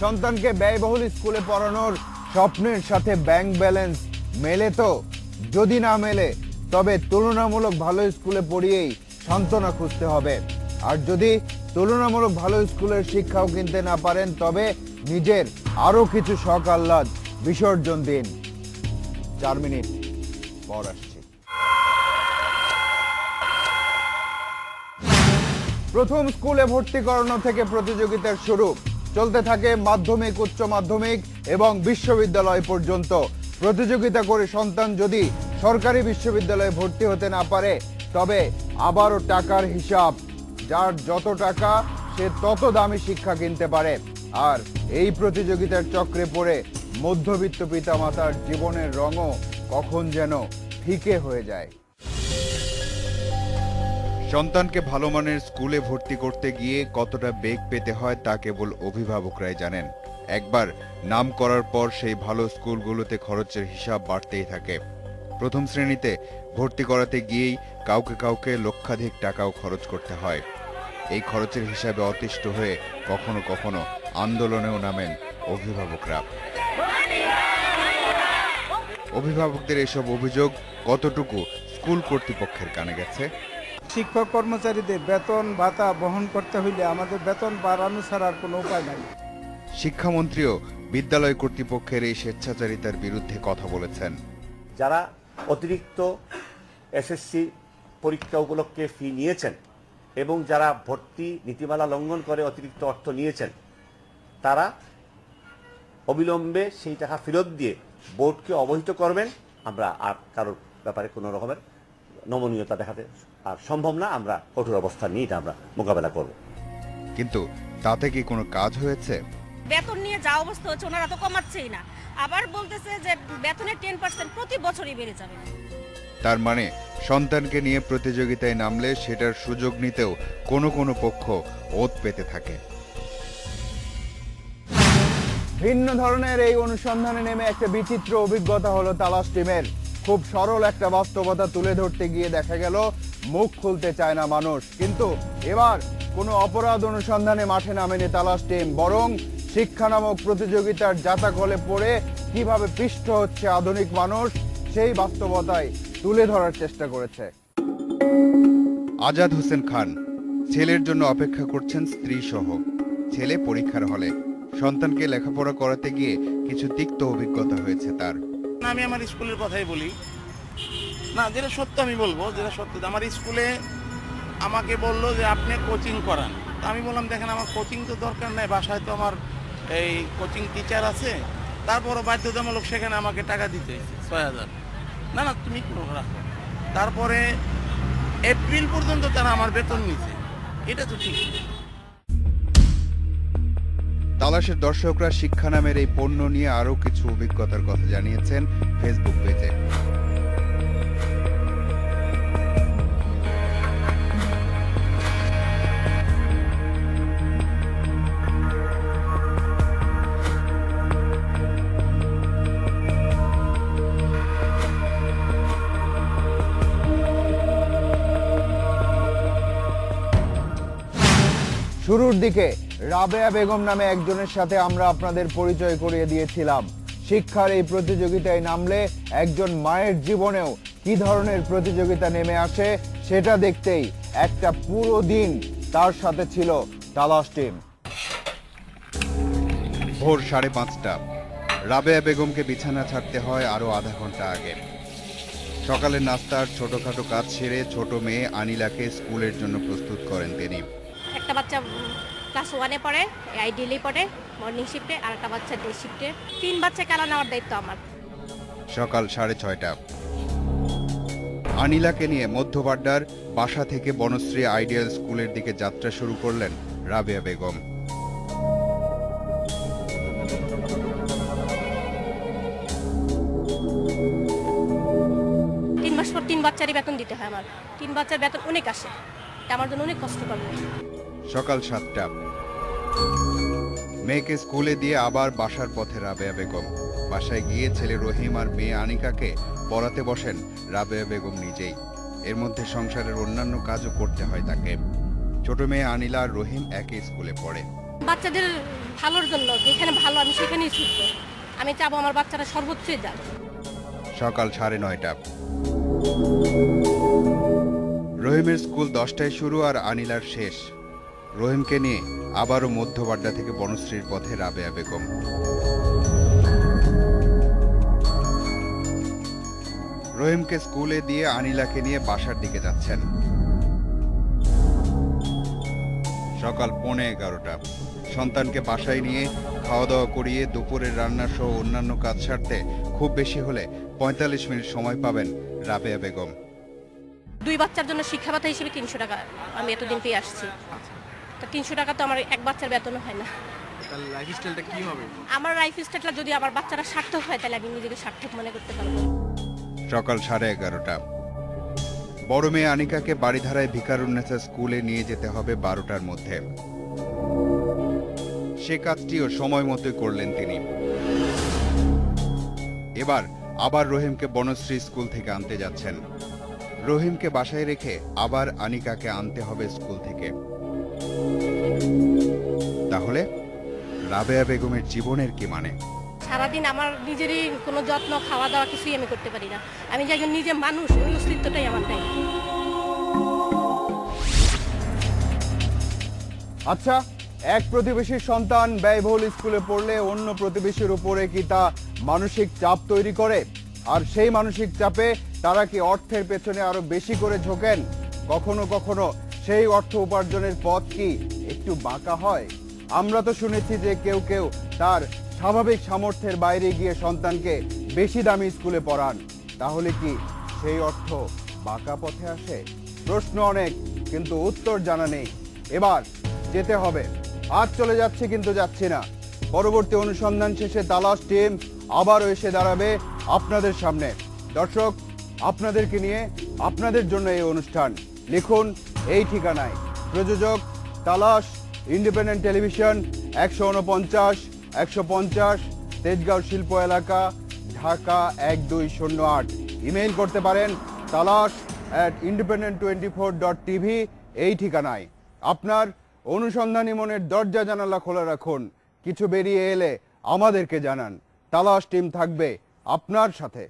সন্তানকে ব্যয়বহুল স্কুলে পড়ানোর স্বপ্নের সাথে ব্যাংক ব্যালেন্স মেলে তো? যদি না মেলে তবে তুলনামূলক ভালো স্কুলে পড়িয়েই সান্ত্বনা খুঁজতে হবে। আর যদি তুলনামূলক ভালো স্কুলের শিক্ষাও কিনতে না পারেন তবে নিজের আরো কিছু শখ আহ্লাদ বিসর্জন দিন। 4 মিনিট পর আসছি। প্রথম স্কুলে ভর্তি করানো থেকে প্রতিযোগিতার শুরু, চলতে থাকে মাধ্যমিক, উচ্চ মাধ্যমিক এবং বিশ্ববিদ্যালয় পর্যন্ত। প্রতিযোগিতা করে সন্তান যদি সরকারি বিশ্ববিদ্যালয়ে ভর্তি হতে না পারে তবে আবারও টাকার হিসাব, যার যত টাকা সে তত দামি শিক্ষা কিনতে পারে। আর এই প্রতিযোগিতার চক্রে পড়ে মধ্যবিত্ত পিতামাতার জীবনের রঙও কখন যেন ফিকে হয়ে যায়। সন্তানকে ভালো মানের স্কুলে ভর্তি করতে গিয়ে কতটা বেগ পেতে হয় তা কেবল অভিভাবকরাই জানেন। একবার নাম করার পর সেই ভালো স্কুলগুলোতে খরচের হিসাব বাড়তেই থাকে। প্রথম শ্রেণীতে ভর্তি করাতে গিয়েই কাউকে কাউকে লক্ষাধিক টাকাও খরচ করতে হয়। এই খরচের হিসাবে অতিষ্ঠ হয়ে কখনো কখনো আন্দোলনেও নামেন অভিভাবকরা। অভিভাবকদের এসব অভিযোগ কতটুকু স্কুল কর্তৃপক্ষের কানে গেছে? শিক্ষক কর্মচারীদের বেতন ভাতা বহন করতে হইলে আমাদের বেতন বাড়ানো ছাড়া আর কোনো উপায় নাই। শিক্ষামন্ত্রীও বিদ্যালয় কর্তৃপক্ষের এই স্বেচ্ছাচারিতার বিরুদ্ধে কথা বলেছেন। যারা অতিরিক্ত এসএসসি পরীক্ষা উপলক্ষে ফি নিয়েছেন এবং যারা ভর্তি নীতিমালা লঙ্ঘন করে অতিরিক্ত অর্থ নিয়েছেন তারা অবিলম্বে সেই টাকা ফেরত দিয়ে বোর্ডকে অবহিত করবেন। আমরা আর কারোর ব্যাপারে কোনো রকমের নমনীয়তা দেখাতে আর সম্ভব না। আমরা কঠোর অবস্থান নিয়ে এটা আমরা মোকাবেলা করব। কিন্তু তাতে কি কোনো কাজ হয়েছে? বেতন নিয়ে যা অবস্থা হচ্ছে ওনারা তো কমাচ্ছেই না, আবার বলতেছে যে বেতনের 10% প্রতি বছরই বেড়ে যাবে। তার মানে সন্তানকে নিয়ে প্রতিযোগিতায় নামলে সেটার সুযোগ নিতেও কোনো কোনো পক্ষ ওত পেতে থাকে। ভিন্ন ধরনের এই অনুসন্ধানে নেমে একটা বিচিত্র অভিজ্ঞতা হলো তালাশ টিমের। খুব সরল একটা বাস্তবতা তুলে ধরতে গিয়ে দেখা গেল মুখ খুলতে চায় না মানুষ। কিন্তু এবার কোনো অপরাধ অনুসন্ধানে মাঠে নামেনি তালাশ টিম, বরং শিক্ষা নামক প্রতিযোগিতার জাতাকলে পড়ে কিভাবে পিষ্ট হচ্ছে আধুনিক মানুষ সেই বাস্তবতায় তুলে ধরার চেষ্টা করেছে। আজাদ হোসেন খান ছেলের জন্য অপেক্ষা করছেন স্ত্রী সহ। ছেলে পরীক্ষার হলে, সন্তানকে লেখাপড়া করাতে গিয়ে কিছু তিক্ত অভিজ্ঞতা হয়েছে তার। আমি আমার স্কুলের কথাই বলি না, যেটা সত্য আমি বলবো, যেটা সত্য। আমার স্কুলে আমাকে বললো যে আপনি কোচিং করান। আমি বললাম দেখেন আমার কোচিং তো দরকার নাই, বাসায় তো আমার এই কোচিং টিচার আছে, তারপরও বাধ্যতামূলক সেখানে আমাকে টাকা দিতে ৬,০০০। না না তুমি রাখো। তারপরে এপ্রিল পর্যন্ত তারা আমার বেতন নিচ্ছে, এটা তো ঠিক। তালাশের দর্শকরা শিক্ষা নামের এই পণ্য নিয়ে আরো কিছু অভিজ্ঞতার কথা জানিয়েছেন ফেসবুক পেজে। শুরুর দিকে রাবেয়া বেগম নামে একজনের সাথে আমরা আপনাদের পরিচয় করিয়ে দিয়েছিলাম। শিক্ষার এই প্রতিযোগিতায় নামলে একজন মায়ের জীবনেও কি ধরনের প্রতিযোগিতা নেমে আসে সেটা দেখতেই একটা পুরো দিন তার সাথে ছিল তালাশ টিম। ভোর 5:30টা। রাবেয়া বেগমকে বিছানা ছাড়তে হয় আরো আধা ঘন্টা আগে। সকালের নাস্তার ছোটখাটো কাজ সেরে ছোট মেয়ে আনিলাকে স্কুলের জন্য প্রস্তুত করেন তিনি। একটা বাচ্চা ক্লাস 1-এ পড়ে, আইডিয়ালি পড়ে মর্নিং শিফটে, আর একটা বাচ্চা ডে শিফটে। 3 বাচ্চা খেলা নেওয়ার দায়িত্ব আমার। সকাল 6:30টা। আনিলাকে নিয়ে মধ্যবাড্ডার বাসা থেকে বনশ্রী আইডিয়াল স্কুলের দিকে যাত্রা শুরু করলেন রাবেয়া বেগম। তিন বাচ্চারই বেতন দিতে হয় আমার। 3 বাচ্চার বেতন অনেক আসে, এটা আমার জন্য অনেক কষ্ট করবে। সকাল 7টা। মেয়েকে স্কুলে দিয়ে আবার বাসার পথে রাবেয়া বেগম। বাসায় গিয়ে ছেলে রহিম আর মেয়ে আনিকাকে পড়াতে বসেন রাবেয়া বেগম নিজেই। এর মধ্যে সংসারের অন্যান্য কাজও করতে হয় তাকে। ছোট মেয়ে আনিলা আর রহিম একই স্কুলে পড়ে। বাচ্চাদের ভালোর জন্য, যেখানে ভালো আমি সেখানেই ছুটবো। আমি চাবো আমার বাচ্চারা সর্বোচ্চই যাক। সকাল 9:30। রহিমের স্কুল 10টায় শুরু আর আনিলার শেষ। রহিমকে নিয়ে আবারও মধ্যবাড্ডা থেকে বনশ্রীর পথে রাবেয়া বেগম। রহিমকে স্কুলে দিয়ে আনিলাকে নিয়ে বাসার দিকে যাচ্ছেন। সকাল 11:15। সন্তানকে বাসায় নিয়ে খাওয়া দাওয়া করিয়ে দুপুরের রান্না সহ অন্যান্য কাজ সারতে খুব বেশি হলে 45 মিনিট সময় পাবেন রাবেয়া বেগম। 2 বাচ্চার জন্য শিক্ষা ভাতা হিসেবে 300 টাকা আমি এতদিন পেয়ে আসছি। তো 300 টাকা তো আমার এক বাচ্চার বেতন হয় না। তাহলে লাইফস্টাইলটা কি হবে? আমার লাইফ স্টাইলটা যদি আমার বাচ্চারা সার্থক হয় তাহলে আমি নিজেকে সার্থক মনে করতে পারবো। সকাল 11:30। বড় মেয়ে আনিকাকে বাড়িধারায় ভিকারুন্নেসা স্কুলে নিয়ে যেতে হবে 12টার মধ্যে। সে কাজটিও সময় মতোই করলেন তিনি। এবার আবার রহিমকে বনশ্রী স্কুল থেকে আনতে যাচ্ছেন। রহিমকে বাসায় রেখে আবার আনিকাকে আনতে হবে স্কুল থেকে। তাহলে রাবেয়া বেগমের জীবনের কি মানে? সারাদিন আমার নিজেরই কোনো যত্ন, খাওয়া দাওয়া কিছুই আমি করতে পারি না। আমি যে একজন নিজে মানুষ, ওই অস্তিত্বটাই আমার নাই। আচ্ছা, এক প্রতিবেশীর সন্তান ব্যয়বহুল স্কুলে পড়লে অন্য প্রতিবেশীর উপরে কি তা মানসিক চাপ তৈরি করে? আর সেই মানসিক চাপে তারা কি অর্থের পেছনে আরো বেশি করে ঝোঁকেন? কখনো কখনো সেই অর্থ উপার্জনের পথ কি একটু বাঁকা হয়? আমরা তো শুনেছি যে কেউ কেউ তার স্বাভাবিক সামর্থ্যের বাইরে গিয়ে সন্তানকে বেশি দামি স্কুলে পড়ান। তাহলে কি সেই অর্থ বাঁকা পথে আসে? প্রশ্ন অনেক, কিন্তু উত্তর জানা নেই। এবার যেতে হবে। আজ চলে যাচ্ছি কিন্তু যাচ্ছি না। পরবর্তী অনুসন্ধান শেষে তালাশ টিম আবারও এসে দাঁড়াবে আপনাদের সামনে। দর্শক, আপনাদেরকে নিয়ে, আপনাদের জন্য এই অনুষ্ঠান। লিখুন এই ঠিকানায়। প্রযোজক তালাশ, ইন্ডিপেন্ডেন্ট টেলিভিশন, 149 150 তেজগাঁও শিল্প এলাকা, ঢাকা 1208। ইমেইল করতে পারেন talash@independent24.tv এই ঠিকানায়। আপনার অনুসন্ধানী মনের দরজা জানালা খোলা রাখুন। কিছু বেরিয়ে এলে আমাদেরকে জানান। তালাশ টিম থাকবে আপনার সাথে।